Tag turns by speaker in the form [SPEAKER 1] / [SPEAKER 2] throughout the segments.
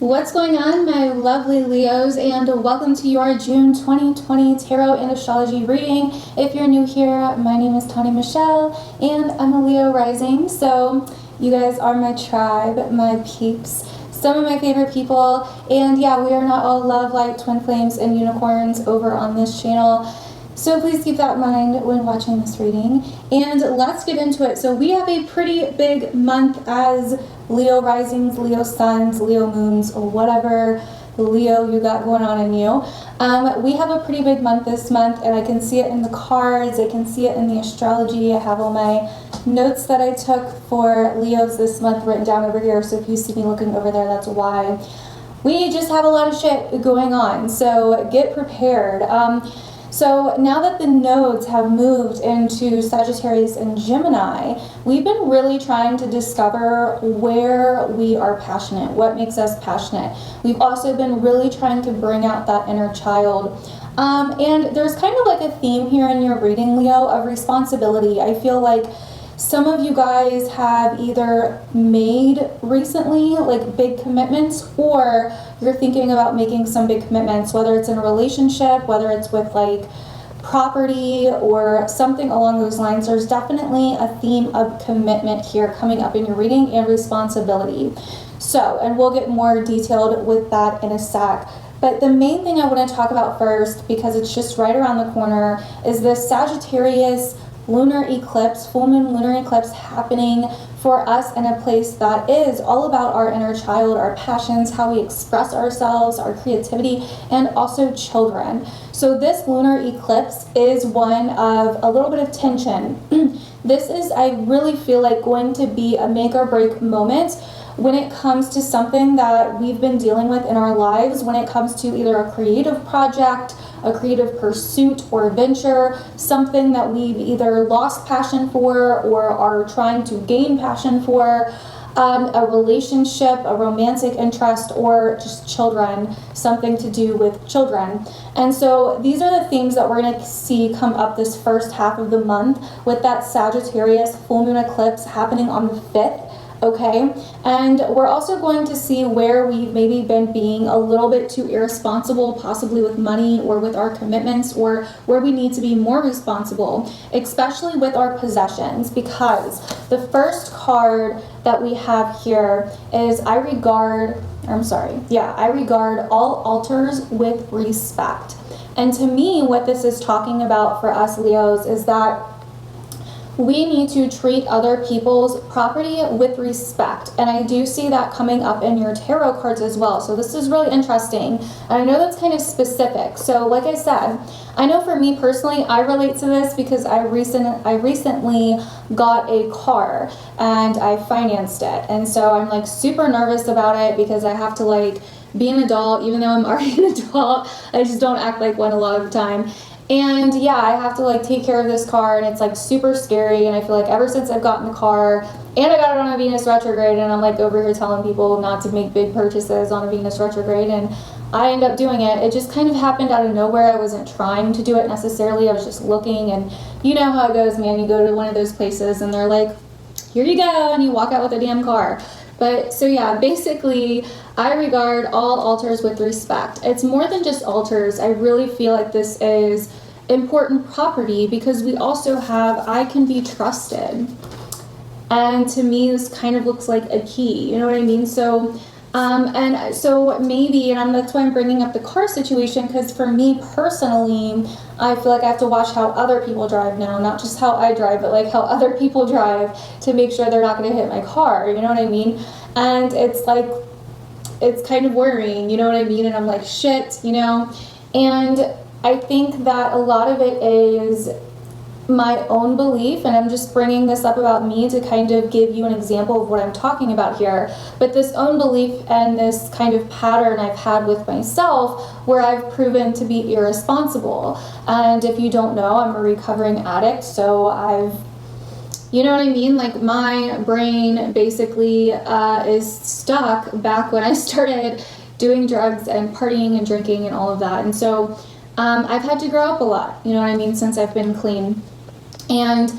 [SPEAKER 1] What's going on, my lovely Leos, and welcome to your June 2020 Tarot and Astrology reading. If you're new here, my name is Tani Michelle, and I'm a Leo rising, so you guys are my tribe, my peeps, some of my favorite people, and yeah, we are not all love, light, twin flames, and unicorns over on this channel. So please keep that in mind when watching this reading. And let's get into it. So we have a pretty big month as Leo risings, Leo suns, Leo moons, or whatever Leo you got going on in you. We have a pretty big month this month, and I can see it in the cards. I can see it in the astrology. I have all my notes that I took for Leos this month written down over here. So if you see me looking over there, that's why. We just have a lot of shit going on. So get prepared. So now that the nodes have moved into Sagittarius and Gemini, we've been really trying to discover where we are passionate, what makes us passionate. We've also been really trying to bring out that inner child. And there's kind of like a theme here in your reading, Leo, of responsibility. I feel like some of you guys have either made recently like big commitments, or you're thinking about making some big commitments, whether it's in a relationship, whether it's with like property or something along those lines. There's definitely a theme of commitment here coming up in your reading, and responsibility. So, and we'll get more detailed with that in a sec. But the main thing I want to talk about first, because it's just right around the corner, is this Sagittarius lunar eclipse, full moon lunar eclipse happening for us in a place that is all about our inner child, our passions, how we express ourselves, our creativity, and also children. So this lunar eclipse is one of a little bit of tension. This is, I really feel like, going to be a make or break moment when it comes to something that we've been dealing with in our lives, when it comes to either a creative project, a creative pursuit or venture, something that we've either lost passion for or are trying to gain passion for, a relationship, a romantic interest, or just children, something to do with children. And so these are the themes that we're going to see come up this first half of the month with that Sagittarius full moon eclipse happening on the 5th. Okay, and we're also going to see where we've maybe been being a little bit too irresponsible, possibly with money or with our commitments, or where we need to be more responsible, especially with our possessions, because the first card that we have here is I regard all altars with respect. And to me, what this is talking about for us Leos is that we need to treat other people's property with respect. And I do see that coming up in your tarot cards as well. So this is really interesting. And I know that's kind of specific. So like I said, I know for me personally, I relate to this because I recently got a car and I financed it. And so I'm like super nervous about it because I have to like be an adult, even though I'm already an adult. I just don't act like one a lot of the time. And yeah, I have to like take care of this car, and it's like super scary. And I feel like ever since I've gotten the car, and I got it on a Venus retrograde, and I'm like over here telling people not to make big purchases on a Venus retrograde, and I end up doing it. It just kind of happened out of nowhere. I wasn't trying to do it necessarily. I was just looking, and you know how it goes, man. You go to one of those places and they're like, here you go, and you walk out with a damn car. But so yeah, basically, I regard all altars with respect. It's more than just altars. I really feel like this is important property because we also have I can be trusted. And to me, this kind of looks like a key. You know what I mean? So, and so maybe, and that's why I'm bringing up the car situation, because for me personally, I feel like I have to watch how other people drive now, not just how I drive, but like how other people drive to make sure they're not going to hit my car. You know what I mean? And it's like, it's kind of worrying, you know what I mean? And I'm like, shit, you know? And I think that a lot of it is my own belief, and I'm just bringing this up about me to kind of give you an example of what I'm talking about here. But this own belief and this kind of pattern I've had with myself where I've proven to be irresponsible. And if you don't know, I'm a recovering addict, so you know what I mean? Like my brain basically is stuck back when I started doing drugs and partying and drinking and all of that. And so I've had to grow up a lot, you know what I mean, since I've been clean. And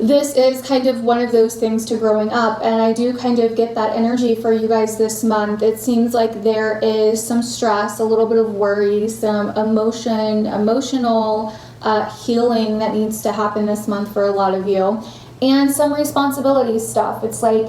[SPEAKER 1] this is kind of one of those things to growing up, and I do kind of get that energy for you guys this month. It seems like there is some stress, a little bit of worry, some emotional healing that needs to happen this month for a lot of you, and some responsibility stuff. It's like,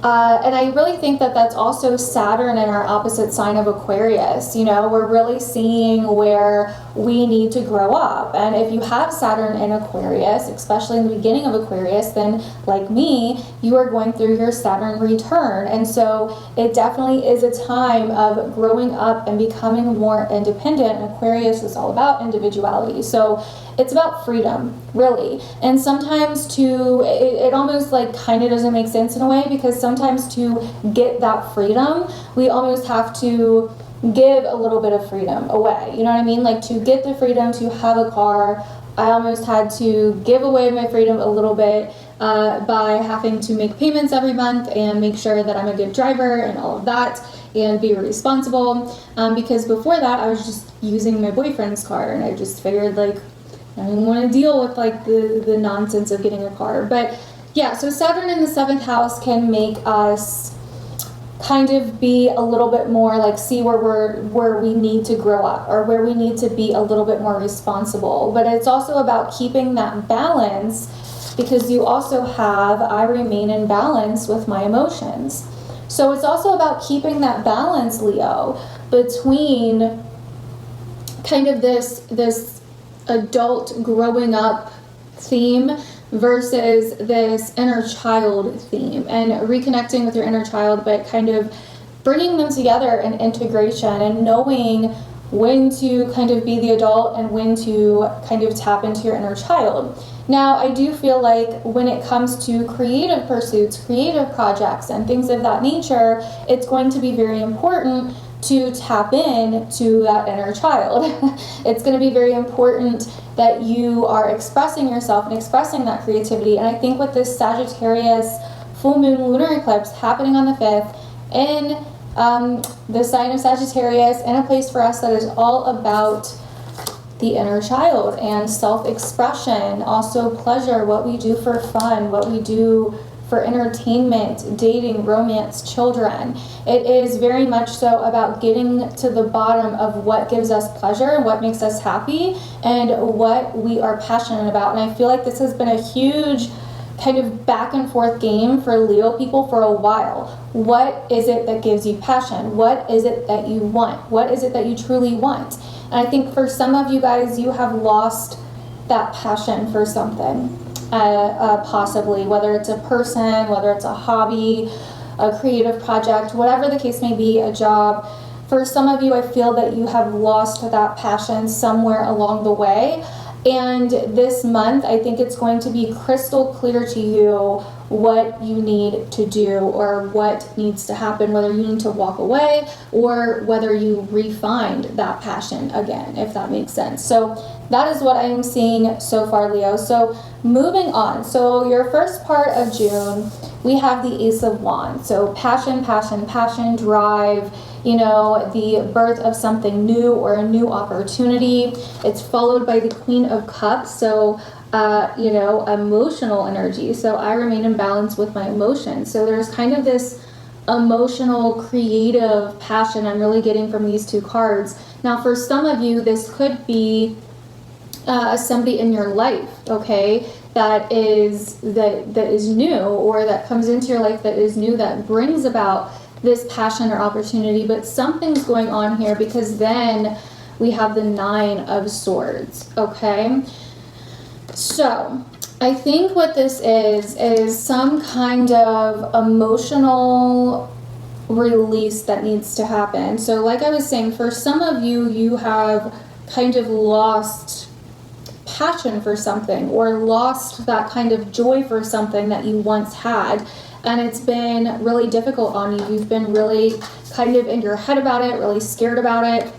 [SPEAKER 1] and I really think that that's also Saturn in our opposite sign of Aquarius. You know, we're really seeing where we need to grow up. And if you have Saturn in Aquarius, especially in the beginning of Aquarius, then like me, you are going through your Saturn return. And so it definitely is a time of growing up and becoming more independent. And Aquarius is all about individuality. So it's about freedom, really. And sometimes it almost like kind of doesn't make sense in a way, because sometimes to get that freedom, we almost have to give a little bit of freedom away. You know what I mean? Like, to get the freedom to have a car, I almost had to give away my freedom a little bit by having to make payments every month and make sure that I'm a good driver and all of that, and be responsible. Because before that, I was just using my boyfriend's car, and I just figured, like, I didn't want to deal with like the nonsense of getting a car. But yeah, so Saturn in the 7th house can make us kind of be a little bit more like, see where we need to grow up, or where we need to be a little bit more responsible. But it's also about keeping that balance, because you also have, I remain in balance with my emotions. So it's also about keeping that balance, Leo, between kind of this adult growing up theme versus this inner child theme, and reconnecting with your inner child, but kind of bringing them together in integration, and knowing when to kind of be the adult and when to kind of tap into your inner child. Now, I do feel like when it comes to creative pursuits, creative projects, and things of that nature, it's going to be very important to tap in to that inner child. It's going to be very important that you are expressing yourself and expressing that creativity. And I think with this Sagittarius full moon lunar eclipse happening on the 5th in the sign of Sagittarius, in a place for us that is all about the inner child and self-expression, also pleasure, what we do for fun, what we do for entertainment, dating, romance, children. It is very much so about getting to the bottom of what gives us pleasure, what makes us happy, and what we are passionate about. And I feel like this has been a huge kind of back and forth game for Leo people for a while. What is it that gives you passion? What is it that you want? What is it that you truly want? And I think for some of you guys, you have lost that passion for something. Possibly, whether it's a person, whether it's a hobby, a creative project, whatever the case may be, a job. For some of you, I feel that you have lost that passion somewhere along the way. And this month, I think it's going to be crystal clear to you what you need to do, or what needs to happen, whether you need to walk away or whether you re-find that passion again, if that makes sense. So that is what I am seeing so far, Leo. So moving on. So your first part of June, we have the Ace of Wands. So passion, passion, passion, drive, you know, the birth of something new or a new opportunity. It's followed by the Queen of Cups. So you know, emotional energy. So I remain in balance with my emotions. So there's kind of this emotional, creative passion I'm really getting from these two cards. Now, for some of you, this could be somebody in your life, okay, that is new, or that comes into your life that is new, that brings about this passion or opportunity. But something's going on here, because then we have the Nine of Swords, okay? So I think what this is some kind of emotional release that needs to happen. So like I was saying, for some of you, you have kind of lost passion for something, or lost that kind of joy for something that you once had. And it's been really difficult on you. You've been really kind of in your head about it, really scared about it.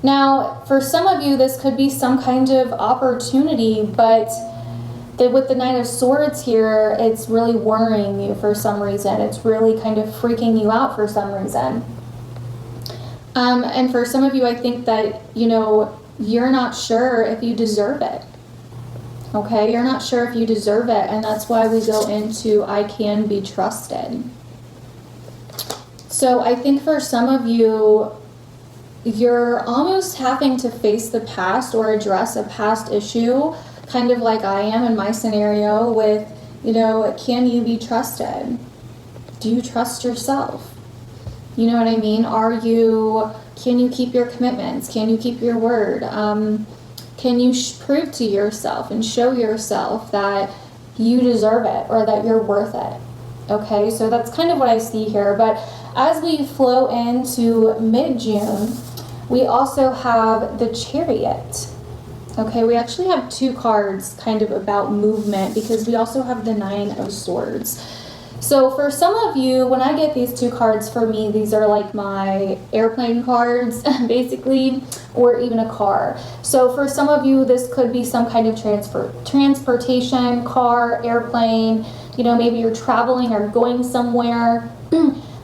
[SPEAKER 1] Now, for some of you, this could be some kind of opportunity, but with the Nine of Swords here, it's really worrying you for some reason. It's really kind of freaking you out for some reason. And for some of you, I think that, you know, you're not sure if you deserve it. Okay, you're not sure if you deserve it, and that's why we go into I can be trusted. So I think for some of you, you're almost having to face the past or address a past issue, kind of like I am in my scenario with, you know, can you be trusted? Do you trust yourself? You know what I mean? Can you keep your commitments? Can you keep your word? Can you prove to yourself and show yourself that you deserve it or that you're worth it? Okay, so that's kind of what I see here. But as we flow into mid-June, we also have the Chariot. Okay, we actually have two cards kind of about movement because we also have the Nine of Swords. So for some of you, when I get these two cards, for me, these are like my airplane cards, basically, or even a car. So for some of you, this could be some kind of transportation, car, airplane, you know, maybe you're traveling or going somewhere.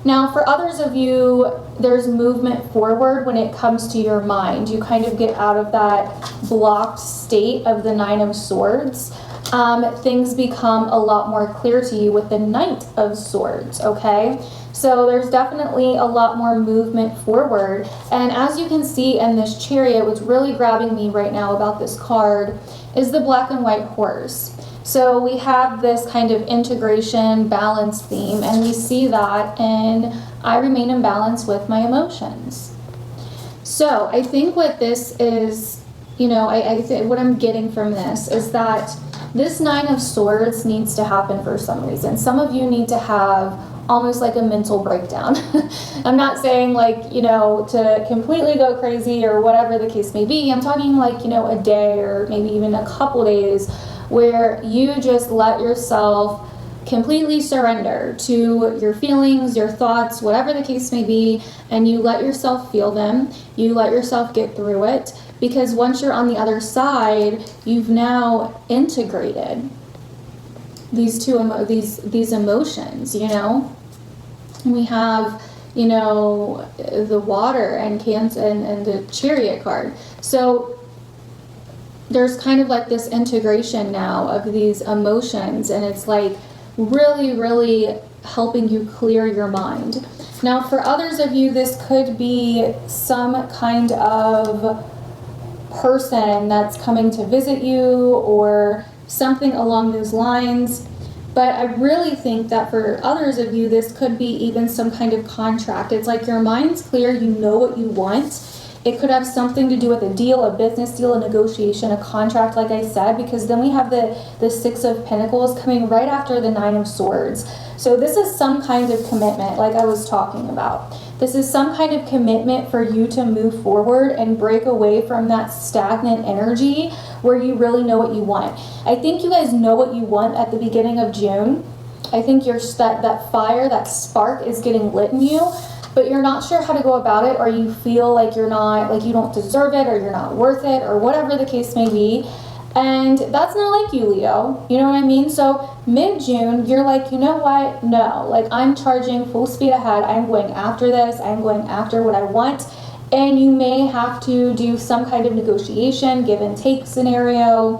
[SPEAKER 1] Now, for others of you, there's movement forward when it comes to your mind. You kind of get out of that blocked state of the Nine of Swords. Things become a lot more clear to you with the Knight of Swords, okay? So there's definitely a lot more movement forward. And as you can see in this Chariot, what's really grabbing me right now about this card is the black and white horse. So we have this kind of integration, balance theme, and we see that in I remain in balance with my emotions. So I think what this is, you know, I think what I'm getting from this is that this Nine of Swords needs to happen for some reason. Some of you need to have almost like a mental breakdown. I'm not saying like, you know, to completely go crazy or whatever the case may be. I'm talking like, you know, a day or maybe even a couple days where you just let yourself completely surrender to your feelings, your thoughts, whatever the case may be, and you let yourself feel them. You let yourself get through it. Because once you're on the other side, you've now integrated these these emotions, you know. We have, you know, the water and the Chariot card. So there's kind of like this integration now of these emotions, and it's like really, really helping you clear your mind. Now, for others of you, this could be some kind of person that's coming to visit you or something along those lines. But I really think that for others of you, this could be even some kind of contract. It's like your mind's clear, you know what you want. It could have something to do with a deal, a business deal, a negotiation, a contract, like I said, because then we have the Six of Pentacles coming right after the Nine of Swords. So this is some kind of commitment, like I was talking about. This is some kind of commitment for you to move forward and break away from that stagnant energy where you really know what you want. I think you guys know what you want at the beginning of June. I think that fire, that spark is getting lit in you, but you're not sure how to go about it, or you feel like you're not, like you don't deserve it, or you're not worth it, or whatever the case may be. And that's not like you, Leo. You know what I mean? So mid-June, you're like, you know what? No, like I'm charging full speed ahead. I'm going after this. I'm going after what I want. And you may have to do some kind of negotiation, give and take scenario,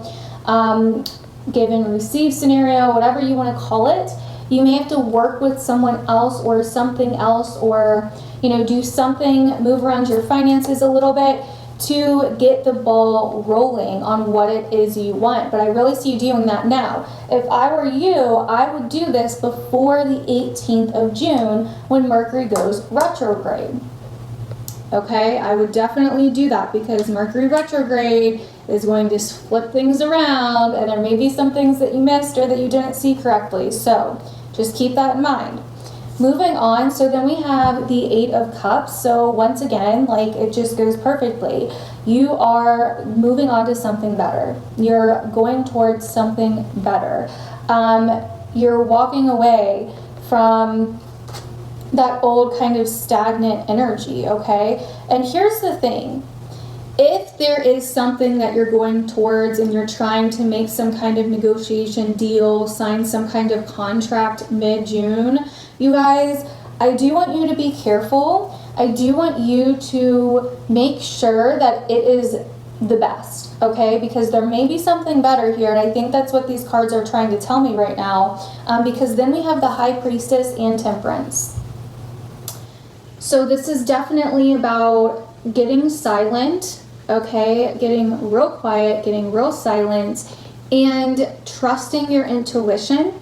[SPEAKER 1] give and receive scenario, whatever you want to call it. You may have to work with someone else or something else, or, you know, do something, move around your finances a little bit to get the ball rolling on what it is you want. But I really see you doing that now. If I were you, I would do this before the 18th of June when Mercury goes retrograde. Okay, I would definitely do that because Mercury retrograde is going to flip things around, and there may be some things that you missed or that you didn't see correctly. So just keep that in mind. Moving on, so then we have the Eight of Cups. So once again, like it just goes perfectly. You are moving on to something better. You're going towards something better. You're walking away from that old kind of stagnant energy, okay? And here's the thing. If there is something that you're going towards and you're trying to make some kind of negotiation deal, sign some kind of contract mid-June, you guys, I do want you to be careful. I do want you to make sure that it is the best, okay? Because there may be something better here, and I think that's what these cards are trying to tell me right now, because then we have the High Priestess and Temperance. So this is definitely about getting silent, okay? Getting real quiet, getting real silent, and trusting your intuition.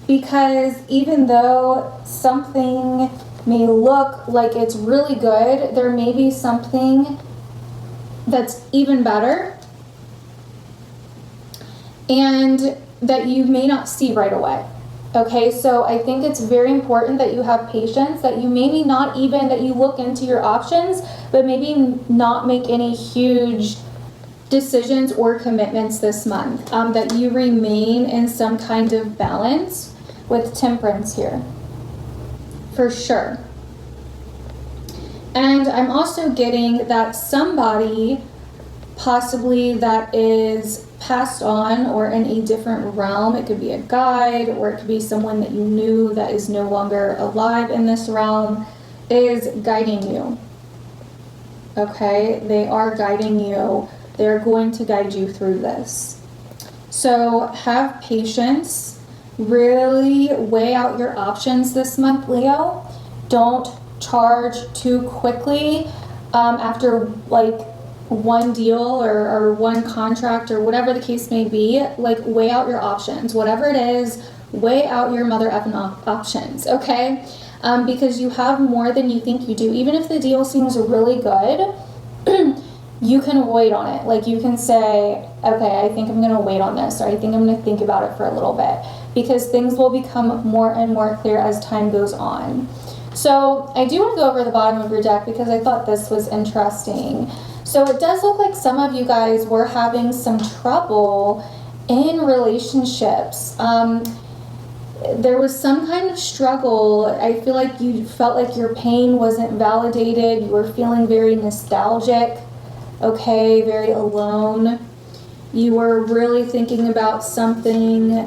[SPEAKER 1] Because even though something may look like it's really good, there may be something that's even better and that you may not see right away. Okay, so I think it's very important that you have patience, that you maybe not even, that you look into your options, but maybe not make any huge decisions or commitments this month, that you remain in some kind of balance with Temperance here, for sure. And I'm also getting that somebody possibly that is passed on or in a different realm, it could be a guide or it could be someone that you knew that is no longer alive in this realm, is guiding you. Okay, they are guiding you. They're going to guide you through this. So have patience. Really weigh out your options this month, Leo. Don't charge too quickly after like one deal or one contract or whatever the case may be. Like, weigh out your options. Whatever it is, weigh out your mother effing options, okay? Because you have more than you think you do. Even if the deal seems really good, you can wait on it. Like, you can say, okay, I think I'm going to wait on this, or I think I'm going to think about it for a little bit, because things will become more and more clear as time goes on. So I do want to go over the bottom of your deck because I thought this was interesting. So it does look like some of you guys were having some trouble in relationships. There was some kind of struggle. I feel like you felt like your pain wasn't validated. You were feeling very nostalgic, okay, very alone. You were really thinking about something.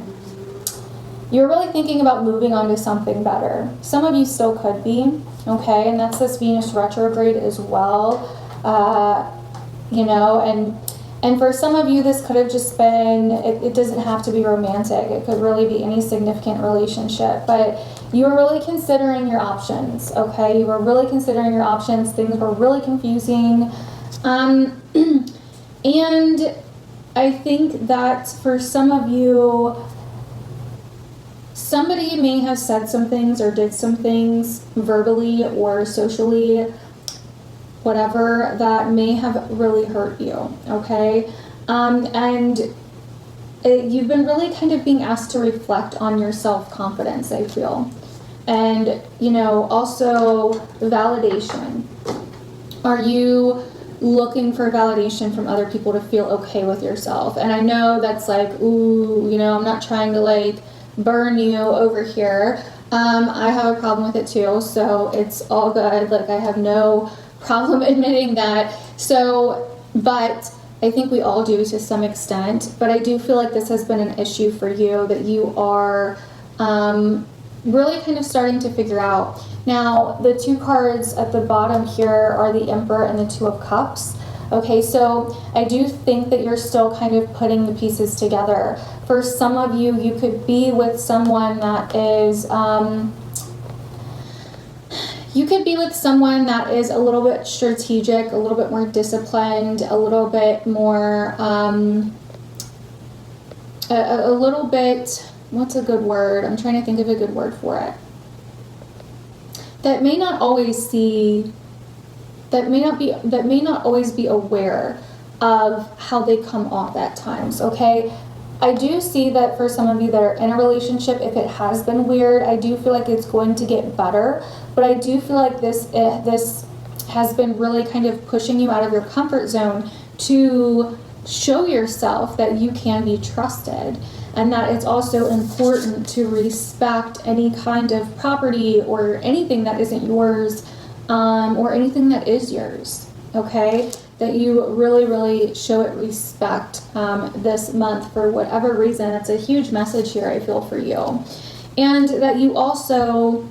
[SPEAKER 1] You're really thinking about moving on to something better. Some of you still could be, okay, and that's this Venus retrograde as well, you know, and for some of you, this could have just been, it doesn't have to be romantic. It could really be any significant relationship, but you were really considering your options, okay? You were really considering your options. Things were really confusing. And I think that for some of you, somebody may have said some things or did some things verbally or socially, whatever, that may have really hurt you, okay? You've been really kind of being asked to reflect on your self-confidence, I feel. And, you know, also validation. Are you looking for validation from other people to feel okay with yourself? And I know that's like, ooh, you know, I'm not trying to like burn you over here. I have a problem with it too, so it's all good. Like, I have no problem admitting that. So, but I think we all do to some extent, but I do feel like this has been an issue for you that you are really kind of starting to figure out. Now, the two cards at the bottom here are the Emperor and the Two of Cups. Okay, so I do think that you're still kind of putting the pieces together. For some of you, you could be with someone that is, you could be with someone that is a little bit strategic, a little bit more disciplined, a little bit more, a little bit, what's a good word? I'm trying to think of a good word for it. That may not always see, that may not always be aware of how they come off at times, okay? I do see that for some of you that are in a relationship, if it has been weird, I do feel like it's going to get better, but I do feel like this has been really kind of pushing you out of your comfort zone to show yourself that you can be trusted, and that it's also important to respect any kind of property or anything that isn't yours, or anything that is yours, okay? That you really, really show it respect this month for whatever reason. It's a huge message here, I feel, for you. And that you also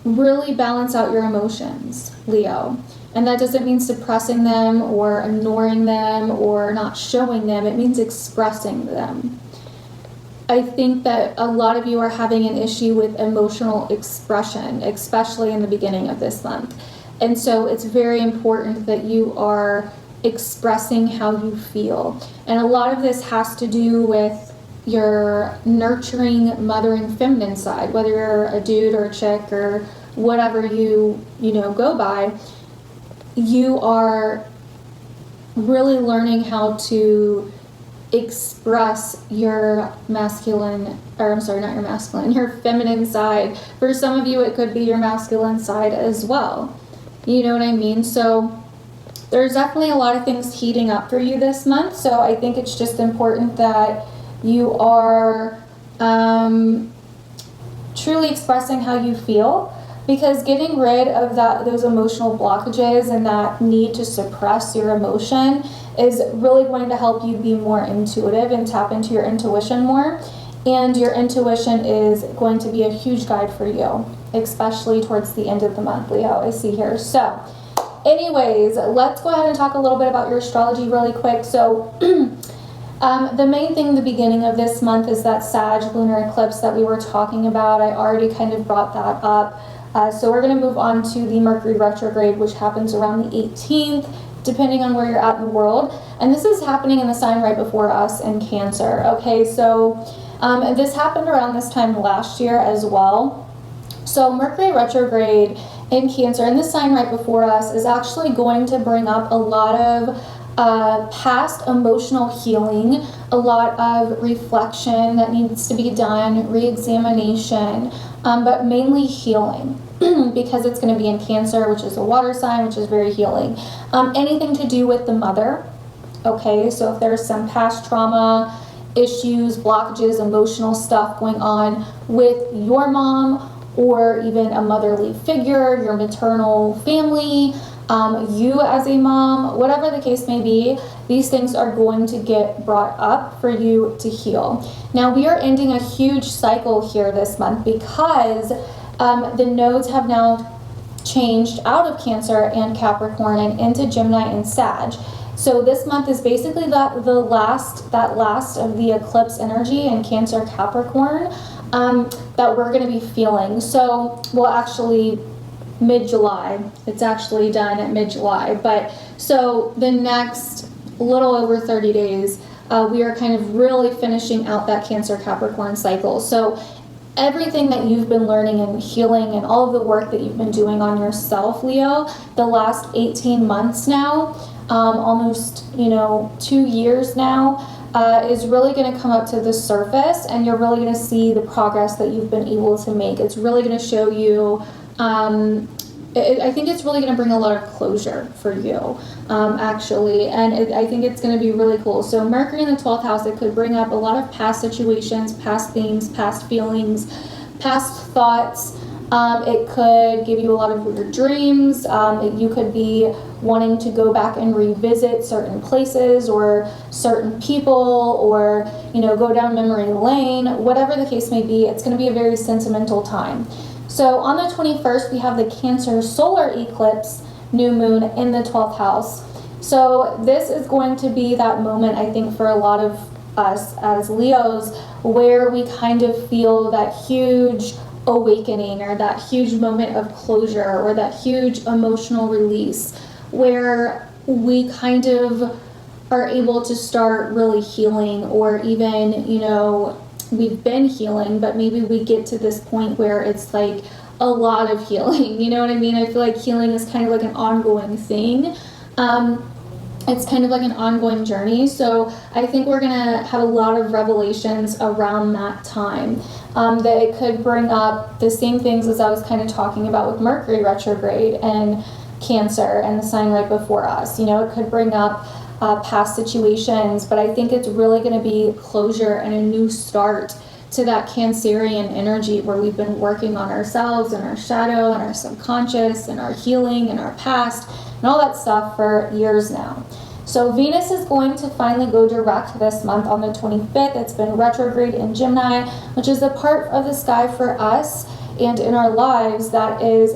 [SPEAKER 1] really balance out your emotions, Leo. And that doesn't mean suppressing them or ignoring them or not showing them. It means expressing them. I think that a lot of you are having an issue with emotional expression, especially in the beginning of this month. And so it's very important that you are expressing how you feel. And a lot of this has to do with your nurturing, mothering, feminine side, whether you're a dude or a chick or whatever you go by. You are really learning how to express your masculine, or I'm sorry, not your masculine, your feminine side. For some of you, it could be your masculine side as well. You know what I mean? So there's definitely a lot of things heating up for you this month. So I think it's just important that you are truly expressing how you feel, because getting rid of those emotional blockages and that need to suppress your emotion is really going to help you be more intuitive and tap into your intuition more. And your intuition is going to be a huge guide for you, especially towards the end of the month, Leo, I see here. So anyways, let's go ahead and talk a little bit about your astrology really quick. So the main thing in the beginning of this month is that Sag lunar eclipse that we were talking about. I already kind of brought that up. So we're going to move on to the Mercury retrograde, which happens around the 18th, depending on where you're at in the world. And this is happening in the sign right before us in Cancer. Okay, so this happened around this time last year as well. So Mercury retrograde in Cancer, and this sign right before us, is actually going to bring up a lot of past emotional healing, a lot of reflection that needs to be done, re-examination, but mainly healing, because it's going to be in Cancer, which is a water sign, which is very healing. Anything to do with the mother, okay? So if there's some past trauma, issues, blockages, emotional stuff going on with your mom, or even a motherly figure, your maternal family, you as a mom, whatever the case may be, these things are going to get brought up for you to heal. Now, we are ending a huge cycle here this month because the nodes have now changed out of Cancer and Capricorn and into Gemini and Sag. So this month is basically that last of the eclipse energy in Cancer Capricorn that we're going to be feeling. So, well, actually mid-July. It's actually done at mid-July. But so the next little over 30 days, we are kind of really finishing out that Cancer Capricorn cycle. So everything that you've been learning and healing and all of the work that you've been doing on yourself, Leo, the last 18 months now, almost 2 years now, is really going to come up to the surface, and you're really going to see the progress that you've been able to make. It's really going to show you, I think it's really going to bring a lot of closure for you, actually, and I think it's going to be really cool. So Mercury in the 12th house, it could bring up a lot of past situations, past themes, past feelings, past thoughts. It could give you a lot of weird dreams. You could be wanting to go back and revisit certain places or certain people, or go down memory lane. Whatever the case may be, it's going to be a very sentimental time. So on the 21st, we have the Cancer solar eclipse new moon in the 12th house. So this is going to be that moment, I think, for a lot of us as Leos, where we kind of feel that huge awakening, or that huge moment of closure, or that huge emotional release, where we kind of are able to start really healing, or even, we've been healing, but maybe we get to this point where it's like a lot of healing. You know what I mean? I feel like healing is kind of like an ongoing thing. It's kind of like an ongoing journey. So I think we're going to have a lot of revelations around that time. That it could bring up the same things as I was kind of talking about with Mercury retrograde and Cancer and the sign right before us. It could bring up past situations, but I think it's really going to be closure and a new start to that Cancerian energy, where we've been working on ourselves and our shadow and our subconscious and our healing and our past and all that stuff for years now. So Venus is going to finally go direct this month on the 25th. It's been retrograde in Gemini, which is a part of the sky for us. and in our lives that is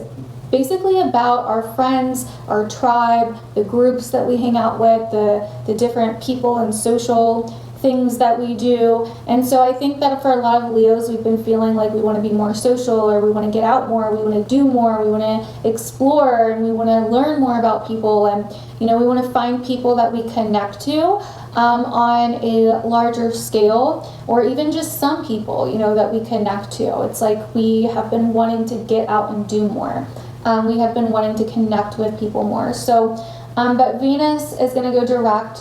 [SPEAKER 1] basically about our friends, our tribe, the groups that we hang out with, the different people and social things that we do. And so I think that for a lot of Leos, we've been feeling like we want to be more social, or we want to get out more, we want to do more, we want to explore, and we want to learn more about people, and we want to find people that we connect to on a larger scale, or even just some people that we connect to. It's like we have been wanting to get out and do more. We have been wanting to connect with people more. So but Venus is going to go direct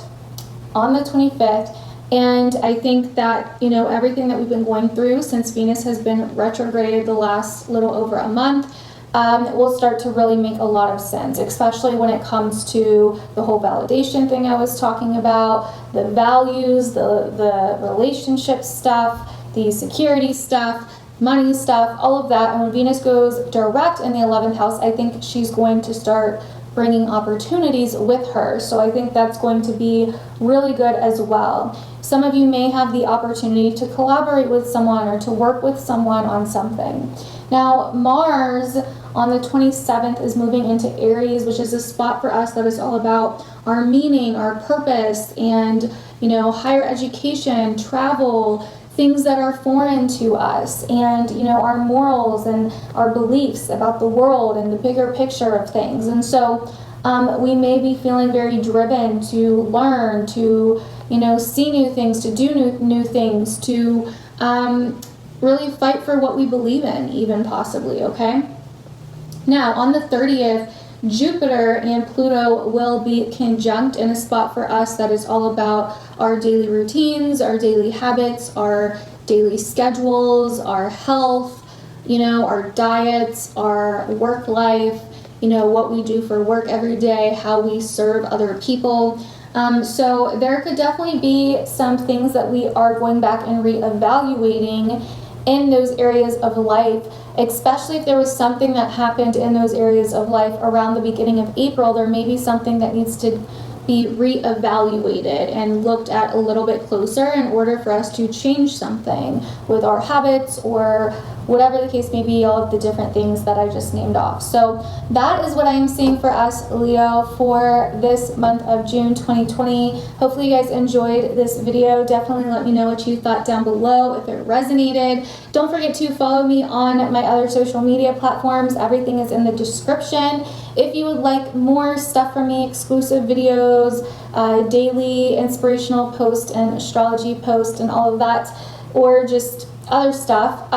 [SPEAKER 1] on the 25th. And I think that, everything that we've been going through since Venus has been retrograde the last little over a month, will start to really make a lot of sense, especially when it comes to the whole validation thing I was talking about, the values, the relationship stuff, the security stuff, money stuff, all of that. And when Venus goes direct in the 11th house, I think she's going to start bringing opportunities with her. So I think that's going to be really good as well. Some of you may have the opportunity to collaborate with someone or to work with someone on something. Now, Mars on the 27th is moving into Aries, which is a spot for us that is all about our meaning, our purpose, and, higher education, travel, things that are foreign to us, and our morals and our beliefs about the world and the bigger picture of things. And so we may be feeling very driven to learn, to see new things, to do new things, to really fight for what we believe in, even possibly. Okay, now on the 30th, Jupiter and Pluto will be conjunct in a spot for us that is all about our daily routines, our daily habits, our daily schedules, our health, our diets, our work life, what we do for work every day, how we serve other people. So there could definitely be some things that we are going back and reevaluating in those areas of life, especially if there was something that happened in those areas of life around the beginning of April. There may be something that needs to be reevaluated and looked at a little bit closer in order for us to change something with our habits, or whatever the case may be, all of the different things that I just named off. So that is what I am seeing for us, Leo, for this month of June 2020. Hopefully you guys enjoyed this video. Definitely let me know what you thought down below, if it resonated. Don't forget to follow me on my other social media platforms. Everything is in the description. If you would like more stuff from me, exclusive videos, daily inspirational posts and astrology posts and all of that, or just other stuff,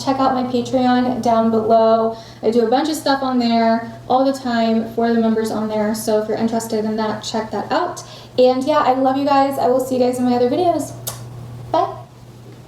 [SPEAKER 1] check out my Patreon down below. I do a bunch of stuff on there all the time for the members on there. So if you're interested in that, check that out. And yeah, I love you guys. I will see you guys in my other videos.